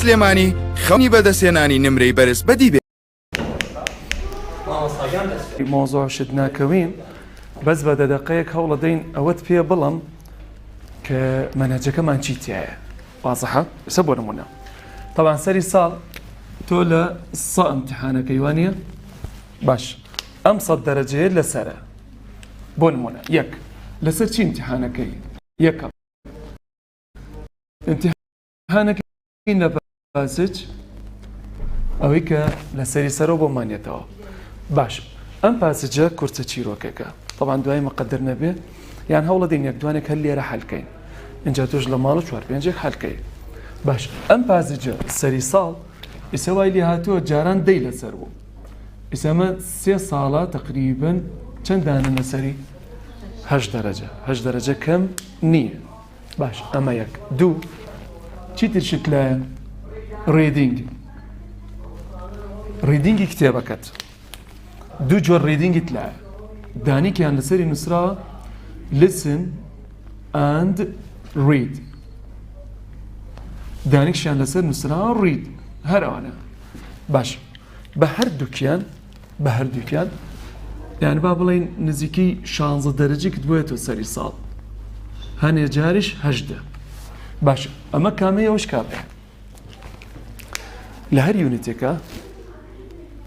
سلێمانی خەونی بەدەستێنانی نمرەی بەرز بەدی بێ. مۆزۆ شت ناکەوین بەس بە دەدەقەیەک هەوڵە دەین ئەوەت پێ بڵم کە مەنهەجەکەمان چی تایە وازەحە سە بۆ نمونە طبعا سەری ساڵ تۆ لە سە ئەمتحانەکەی وانە باش ئەم 100 دەرەجەیە لەسەرە بۆ نمونە یەک لەسەر چی ئیمتحانەکەی یەکەم ئیمتحانەکەی لە باسج ئەوەی کە لەسەری سەرەوە بۆمانێتەوە باش ئەم پاسجە کورسە چیرۆکێکە طبعا دوای مەقەدر نەبێ یان هەوڵە دەین یەک دوانێک هەر لێرە حەلکەین اینجا تۆش لە ماڵ 4-5 حەلکەی باش ئەم پاسجە سەری ساڵ ئیسە وای لێ هاتووە جاران دەی لەسەر بوو ئیسەمە 3 ساڵە تقریبن چەند دانە لەسەری 8 دەرەجە 8 دەرەجە کەم نییە باش ئەمە یەک دوو چیتر شت لایە ڕیدینگی کتێبەکەت دوو جۆر ڕیدینگیت لایە دانیکیان لەسەری نووسراوە listen and read دانیکشیان لەسەر نووسراوە read هەر ئەوانە باش بە هەردووکیان یعنی با بڵێن نزیکی 16 دەرەجێکت بۆیەتەوە سەری ساڵ هەنێ جاریش 8 باش ئەمە کامەیەوەش کاپێ لە هەر یونیتێکە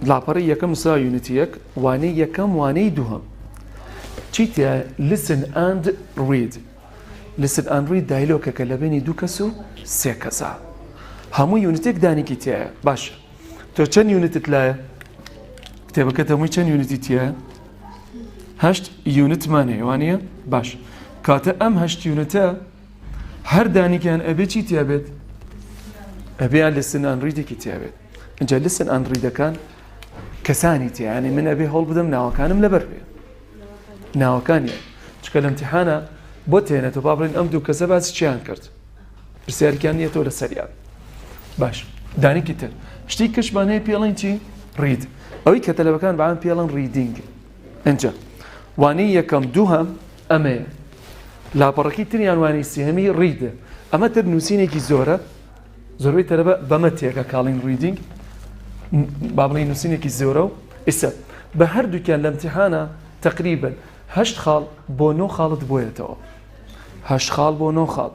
لاپەڕی یەکەم نووسراوە یونیتی یەک وانەی یەکەم وانەی دووهەم چیتە listen and read دایلۆکەکە لە بینی 2 کەس و 3 کەسە هەموو یونیتێک دانێکی تایە باش تۆ چەند یونیتت لایە کتێبەکەت هەمووی چەند یونیتی تایە 8 یونیتمان هەیە وانە باش کاتە ئەم 8 یونیتە هەر دانیکیان ئەبێ چی تیا بێت ئەبێیان listen and readێکی تیا بێت اینجا listen and readەکان کەسانی تیا ینی من ئەبێ هەوڵ بدەم ناوەکانم لەبەر بێ ناوەکانیە چکە لە ئیمتیحانە بۆ تێنێتەوە با بڵێن ئەم دوو کەسە باسی چیان کرد پرسیارەکان نیەتەوە لە سەریان باش دانێکی تر شتی کەشمان هەیە پێڵین چی ڕید ئەوەی کە تەلەبەکان بەعام پێڵن ڕیدینگ ئەنجا وانەی یەکەم دووهەم ئەمەیە لاپەڕەکەی تریان وانەی سێهەمی ڕیدە ئەمە تر نووسینێکی زۆرە زۆربەی تەلەبە بەمە تێکە کاڵین ڕیدینگ با بڵێن نووسینێکی زۆرە و ئێستا بە هەردووکیان لە ئیمتیحانە تقریبا 8 خاڵ بۆ 9 خاڵت بۆیەتەوە 8 خاڵ بۆ 9 خاڵ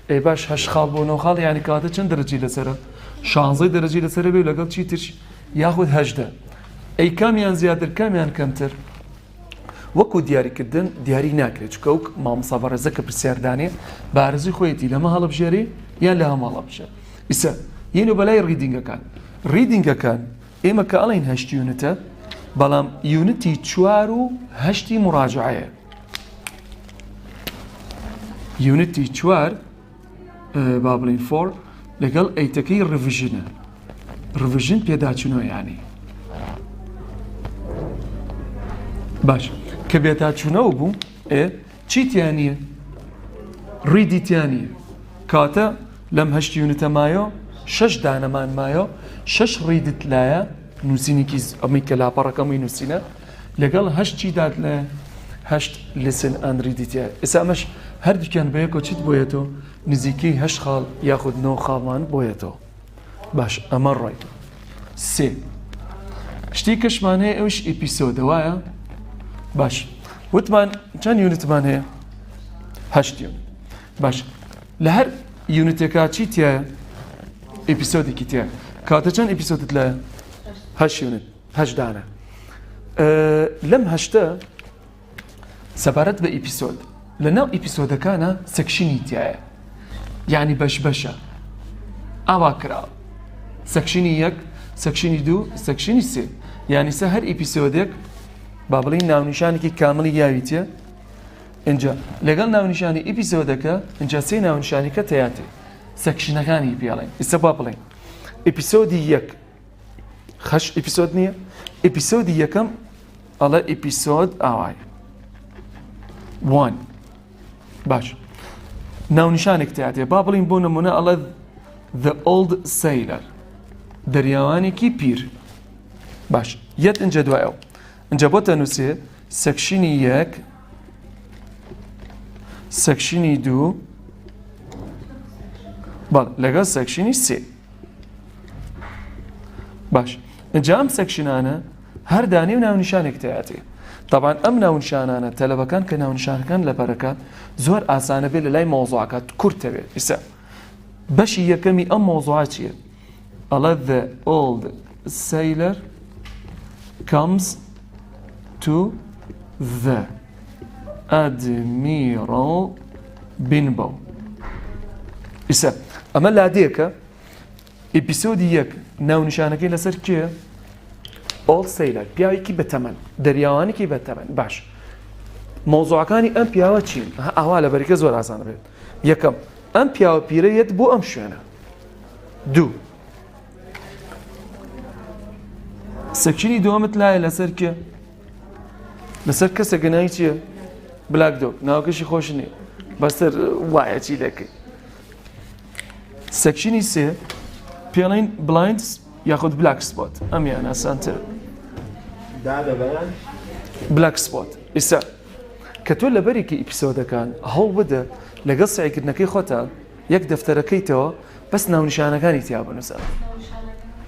ئەی باش 8 خاڵ بۆ 9 خاڵ یعنی کاتە چەند دەرەجی لەسەرە 16 دەرەجی لەسەرە بێ لەگەڵ چی ترش یاخود 8 ئەی کامیان زیاتر کامیان کەمتر وەکو دیاریکردن دیاری ناکرێت چکە ئەو مامۆستا بەڕێزە کە پرسیاردانێ بارزی خۆیەتی لەمە هەڵەبژێری یان لە هەمە هەڵەبژێ ئیسا یەنو بەلای ڕیدینگەکان ئێمە کە ئەڵێن 8 یونتە بەڵام یونتی 4 و 8 مراجعەیە یونتی 4 با بڵێن 4 لەگەڵ ئەیتەکەی ڕڤژن پێداچنەوە یانی باش کە بێتاچوونەوە بوو چیتیانە ڕیدیتیانە کاتە لەم 8 یونتە مایۆ 6 دانەمان مایۆ 6 ڕیدت لایە نووسینێکی ئەمەی کە لاپەڕەکەمەی نووسینە لەگەڵ 8 چیدات لە 8 listen and readیتە ئێستا ئەمەش هەردووکیان بەیەکۆ چیت بۆیەتەوە نزیکەی 8 خاڵ یاخود 9 خاڵمان بۆیەتەوە باش ئەمە ڕای سێ شتی کەشمان هەیە ئەوش ئیپیسۆدە وایە باش وتمان چەند یونتمان هەیە 8 یونت باش لە هەر یونتێکا چی تایە ئیپیسۆدێکی تایە کاتە چەند ئیپیسۆدت لایە 8 یونت 8 دانە لەم 8 سەبارەت بە ئیپیسۆد لە ناو ئیپیسۆدەکانە سەکشنی تایە یعنی بەشە ئاوا کراوە سەکشنی 1 سەکشنی 2 سەکشنی 3 یعنی سە هەر ئیپیسۆدێک با بڵین ناونیشانێکی کاملی یاویتە اینجا لەگەڵ ناونیشانی ئیپیسۆدەکە اینجا سێ ناونیشانیکە تەیاتێ سەکشنەکانی پێڵێن ئێستا با بڵێن ئیپیسۆدی 1 خەش ئیپیسۆد نییە ئیپیسۆدی یەکەم ئەڵە ئیپیسۆد ئاوایە 1 باش ناونیشانێک تەیاتێ با بڵین بۆ نمونە ئەڵە The Old Sailor دەریاوانێکی پیر باش یەت اینجا دوایەوە اینجا بۆ تەنووسێ سەکشنی 1 سەکشنی 2 بەڵ لەگەڵ سەکشنی 3 باش اینجا ئەم سەکشنانە هەر دانێ و ناونیشانێک تایەتی طبعا ئەم ناونیشانانە تەلەبەکان کە ناونیشانەکان لەبەرەکە زۆر ئاسانە بێت لە لای مۆزوعەکە کورتەوێت ئیسا بەشی یەکەمی ئەم مۆزوعە چییە؟ ئەڵە the old sailor comes to the admiral Benbow. ئیسا ئەمە لادێکە ئیپیسۆدی یەک ناونیشانەکەی لەسەر کێ؟ ئۆڵ سەیلەر پیاوێکی بەتەمەن دەریاوانێکی بەتەمەن باش مۆزوعەکانی ئەم پیاوە چین؟ ئاوا لەبەریکە زۆر ئاسانە بێت یەکەم ئەم پیاوە پیرەیەت بۆ ئەم شوێنە دوو سەکشنی دووەمت لایە لەسەر کێ؟ لەسەر کەسێکە ناوی چییە؟ بلاک دۆگ ناوکەشی خۆش نییە بەسەر وایە چی دەکەی سەکشنی سێ پێڵین بلاینڈ یاخود بلاک سپۆت ئەمیان ئاسانتر بلاک سپۆت ئیسا کە تۆ لەبەرێکی ئیپیسۆدەکان هەوڵ بدە لەگەڵ سعیکردنەکەی خۆتە یەک دەفتەرەکەیتەوە بەس ناونیشانەکانی تیا بنووسە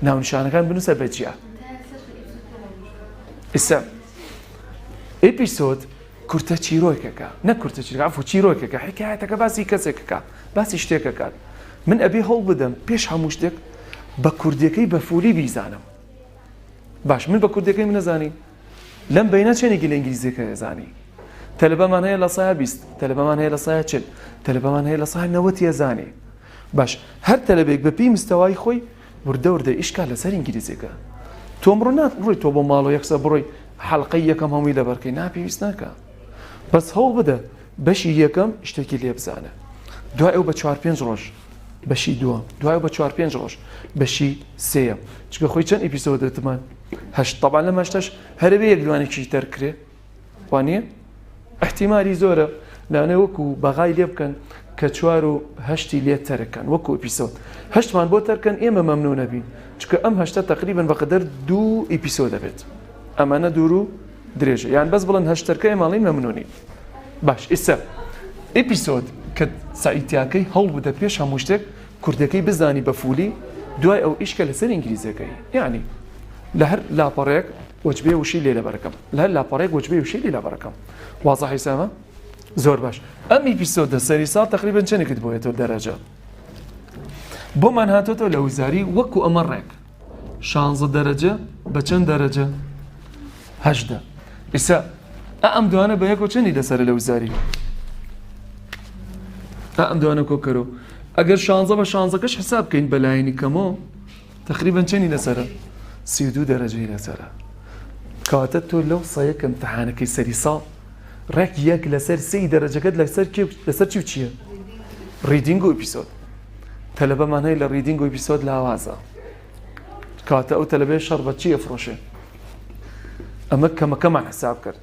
ناونیشانەکان بنووسە بەجیا ئیسا ئیپیسۆد کورتە چیرۆکەکە نەک کورتە چیرۆکە چیرۆکەکە حکایەتەکە باسی کەسێکەکە باسی شتێکەکات من ئەبێ هەوڵ بدەم پێش هەموو شتێک بە کوردیەکەی بە فولی بیزانم باش من بە کوردیەکەی من نەزانی لەم بەینە چێنێکی لە ئینگلیزیەکە ێزانی تەلەبەمان هەیە لە سایە 20 تەلەبەمان هەیە لە سایە 40 تەلەبەمان هەیە لە سایە 90 ێزانی باش هەر تەلەبێک بە پێی مستەوای خۆی وردە وردە ئیشکا لەسەر ئینگلیزیەکە تۆ ئەمڕۆ ڕۆی تۆ بۆ ماڵەوە یەکسە بڕۆی حەڵقەی یەکەم هەمووی لەبەرکەی ناپێویست ناکە بەس هەوڵ بدە بەشی یەکەم شتێکی لێ بزانە دوای ئەو بە 4-5 ڕۆژ بەشی دووەم دوای بە 4-5 ڕۆژ بەشی سێیەم چکە خۆی چەند ئیپیسۆدەتمان هەشت طبعا لەم هەشتەش هەرەبێ یەک دوانێکی تەرکرێ وانە احتیمالی زۆرە لانە وەکو بەغای لێ بکەن کە 4 و 8 لێ تەرەکەن وەکو ئیپیسۆد هەشتمان بۆ تەرکەن ئێمە مەمنوع نەبین چکە ئەم هەشتە تقریبن بەقەدەر 2 ئیپیسۆد دەبێت ئەمانە دوور و درێژە یان بەس بڵن هەشتەرکە ئێماڵی مەمنونی باش ئیسا ئیپیسۆد کە سعیتیاکەی هەوڵ بدە پێش هەموو شتێک کوردەکەی بزانی بە فولی دوای ئەو ئیشکە لەسەر ئینگلیزیەکەی یعنی لە هەر لاپەڕێک وەجبێ وشی لێ لەبەرەکەم لە هەر لاپەڕێک وەجبێ وشی لێ لەبەرەکەم وازە حیسامە زۆر باش ئەم ئیپیسۆدە سەری ساڵ تقریبا چەندێکت بۆیەوە دەرەجە بۆمان هاتۆتەوە لە وزاری وەکو ئەمە ڕێک 16 دەرەجە بە چەند دەرەجە 18 ئیسا ئەم دوانە بە یەک و چەندی لەسەر لە وزاری ئەم دوانە کۆکەرەوە ئەگەر 16 بە 16کەش حساب بکەین بەلایەنی کەمەوە تقریبا چەندی لەسەرە 32 دەرەجەی لەسەرە کەواتە تۆ لەو سەیەک ئیمتیحانەکەی سەری ساڵ ڕێک یەک لەسەر 3 دەرەجەکەت لەسەر چی و چییە؟ ریدینگ و ئیپیسۆد تەلەبەمان هەیە لە ریدینگ و ئیپیسۆد لاوازە کەواتە ئەو تەلەبەیە شەڕ بە چی ئەفرۆشێ ئەمە کەمەکەمان حساب کرد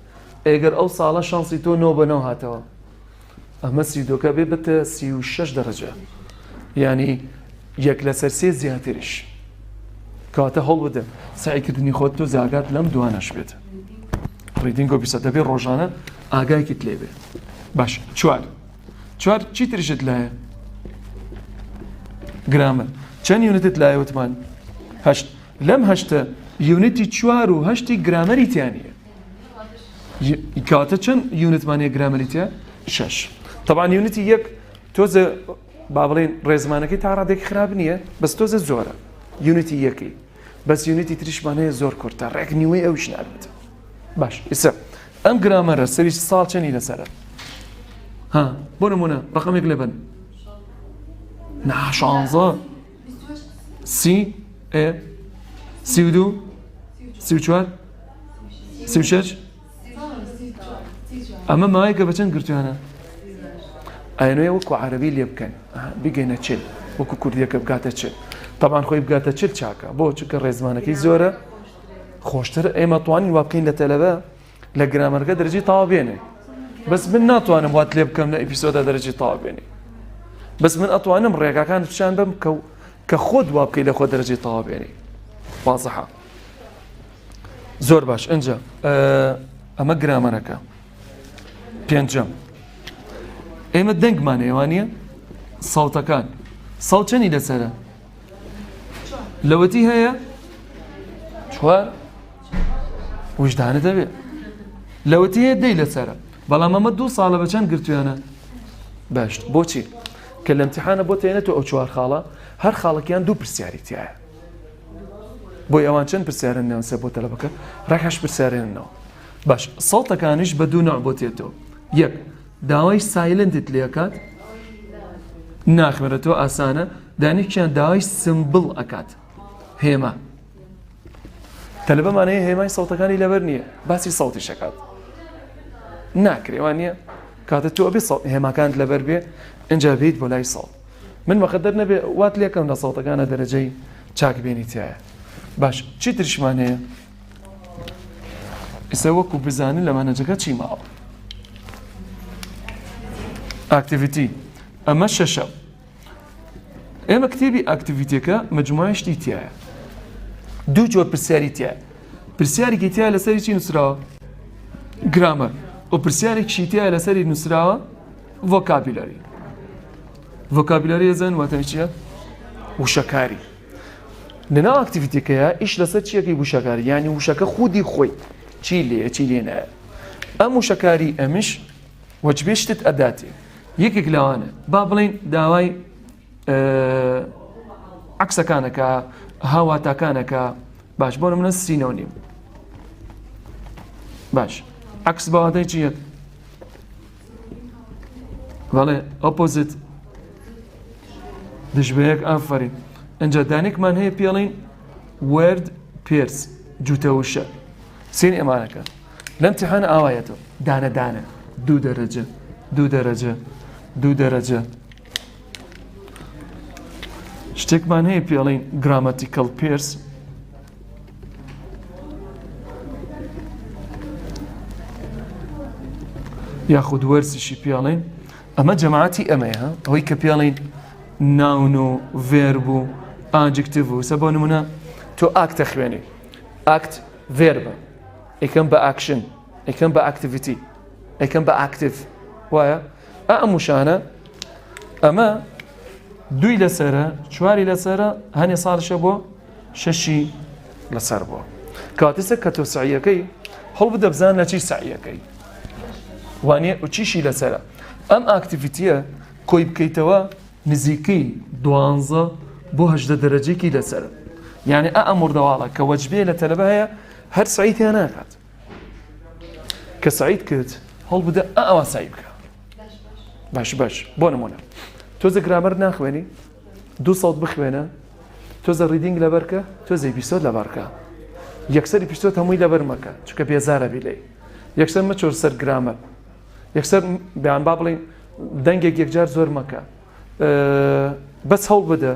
ئەگەر ئەو ساڵە شانسی تۆ 9 بە 9 هاتەوە ئەمە 32کە بێ بتە 36 دەرەجە یعنی یەک لەسەر 3 زیاتریش کەواتە هەوڵ بدە سعیکردنی خۆت تۆ زیاگات لەم دوانەش بێت ریدینگ و ئیپیسۆد دەبێت ڕۆژانە ئاگایەکت لێ بێ باش 4 چی تریشت لایە؟ گرامەر چەند یونیتت لایە وتمان؟ 8 لەم 8 یونیتی 4 و 8 گرامەری تیانە کەواتە چەند یونیتمانەیە گرامەری تیا؟ 6 طبعا یونیتی یەک تۆزە با بڵێن ڕێزمانەکەی تا ڕادێکی خراپ نییە بەس تۆزە زۆرە یونیتی یەکەی بەس یونیتی تریشمانەیە زۆر کورتە ڕێک نیوەی ئەوش نابێت باش ئێستا ئەم گرامەرە سەری ساڵ چەندی لەسەرە؟ ها بۆ نمونە ڕقەمێک لێ بن 16 30 32 34 36 ئەمە ماوەیەکە بە چەند گرتوانە؟ ئەیانوێ وەکو عەرەبی لێ بکەن بگەینە چل وەکو کوردیەکە بگاتە چل طبعا خۆی بگاتە چل چاکە بۆ چکە ڕێزمانەکەی زۆرە خۆشتر ئێمە توانین وا بکەین لە تەلەبە لە گرامەرەکە دەرەجەی تەواو بێنێ بەس من ناتوانم وات لێ بکەم لە ئیپیسۆدا دەرەجەی تەواو بێنێ بەس من ئەتوانم ڕێگاکانت پیشان بم کە خۆت وا بکەی لە خۆ دەرەجەی تەواو بێنێ وازەحە زۆر باش ئەنجا ئەمە گرامەرەکە پێنجەم ئێمە دەنگمانە ئێوانە ساوتەکان ساڵ چەندی لەسەرە؟ لەوەتی هەیە خوار وجدانە دەبێت لەوەتیە دەی لەسەرە بەڵام ئەمە 2 ساڵە بە چەند گرتویانە باش بۆچی کە لە امتحانە بۆ تێنێت ئەو 4 خاڵە هەر خاڵەکیان 2 پرسیاری تایە بۆی ئەوان چەند پرسیارن نێوەسە بۆ تەلەبەکە ڕاکەش پرسیارێنەوە باش سەڵتەکانیش بە 2 نوع بۆ تێتەوە یەک داوای سایلنتت لێکات ناخمێرێتەوە ئاسانە دانێکیان داوای سمبڵ ئەکات هێمە تەلەبەمانەیە هێمای سەڵتەکانی لەبەر نییە باسی سەڵتی شەکات ناکرێوان نییە کاتە تۆ بێ هێماکانت لەبەر بێ ئەنجا بێیت بۆ لای سەڵ من بەقەدەر نەبێ وات لێکەم لە سەڵتەکانە دەرەجەی چاک بێنی تایە باش چی ترشمان هەیە ئێستا وەکو بزانین لە مانەجەکە چی ماوە ئاکتیڤیتی ئەمە شەشە ئێمە کتێبی ئاکتیڤیتیەکە مەجموعەی شتی تایە 2 جۆر پرسیاری تایە پرسیارێکی تایە لەسەری چی نووسراوە گرامەر و پرسیارێکیشی تایە لەسەری نووسراوە ڤۆکابیلاری ڤۆکابیلاری ێزن واتە چییە وشەکاری لەناو ئاکتیڤیتیەکەیە ئیش لەسەر چیەکەی وشەکاری یعنی وشەکە خودی خۆی چی لێیە چی لێ نایە ئەم وشەکاری ئەمیش وەجبێ شتت ئەداتێ یەکێک لەوانە با بڵێن داوای عەکسەکانەکە هاواتاکانەکە باش بۆ نمونە 3.5 باش عەکس بەواتای چییە بەڵێ ئۆپۆزیت دژبەیەک ئافرین ئەنجا دانێکمان هەیە پێڵین وەرد پێرس جوتە وشە سێن ئێمانەکە لە امتحانە ئاوایەتەوە دانە دانە 2 دەرەجە 2 دەرەجە 2 دەرەجە شتێکمان هەیە پێڵین گرامەتیکەڵ پێرس یاخود وەرزیشی پێڵین ئەمە جەماعەتی ئەمەیە ئەوەی کە پێڵین ناون و ڤێرب و ئاجکتیڤ و سە بۆ نمونە تۆ ئاکتە خوێنی ئاکت ڤێربە ئەیکەم بە ئاکشن ئەیکەم بە ئاکتیڤیتی ئەیکەم بە ئاکتیڤ وایە ئەم وشانە ئەمە 2 لەسەرە 4 لەسەرە هەنێ ساڵشە بۆ 6 لەسەر بووە کاتیسە کە تۆ سعیەکەی هەڵ بدە بزان لە چی سعیەکەی وانێ و چیشی لەسەرە ئەم ئاکتیڤیتیە کۆی بکەیتەوە نزیکەی 12 بۆ 18 دەرەجێکی لەسەرە یعنی ئەم وردەواڵە کە وەجبێ لە تەلەبە هەیە هەر سعیدیان ناکات کە سعید کرد هەڵ بدە ئەوە سعی بکە باش بۆ نمونە تۆزە گرامەر ناخوێنی 2 سەڵت بخوێنە تۆزە ڕیدینگ لەبەرکە تۆزە ئیپیسۆد لەبەرکە یەکسەر ئیپیسۆد هەمووی لەبەر مەکە چونکە بێزارە بیلێ یەکسەر مەچۆر سەر گرامەر یەکسەر بەیان با بڵین دەنگێک یەکجار زۆر مەکە بەس هەڵ بدە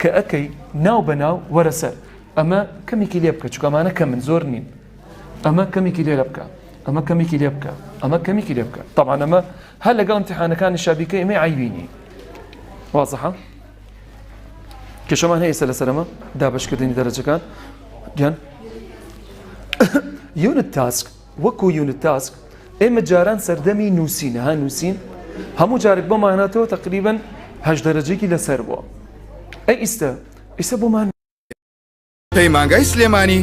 کە ئەکەی ناو بەناو وەرە سەر ئەمە کەمێکی لێ بکە چونکە ئەمانە کە من زۆر نین ئەمە کەمێکی لێ بکە ئەمە کەمێکی لێ بکە ئەمە کەمێکی لێ بکە طبعا ئەمە هەر لەگەڵ امتحانەکانی شابیکە ئەمە عیبینی واضحە کێشەمان هەیە لەسەرەمە دابەشکردنی دەرەجەکان گیان یونت تاسک وەکو یونت تاسک ئێمە جاران سەردەمی نووسینە ها نووسین هەموو جارێک بۆماناتەوە تقریباً 8 دەرەجێکی لەسەر بووە ئەی ئیستا بۆمان پەیمانگای سلێمانی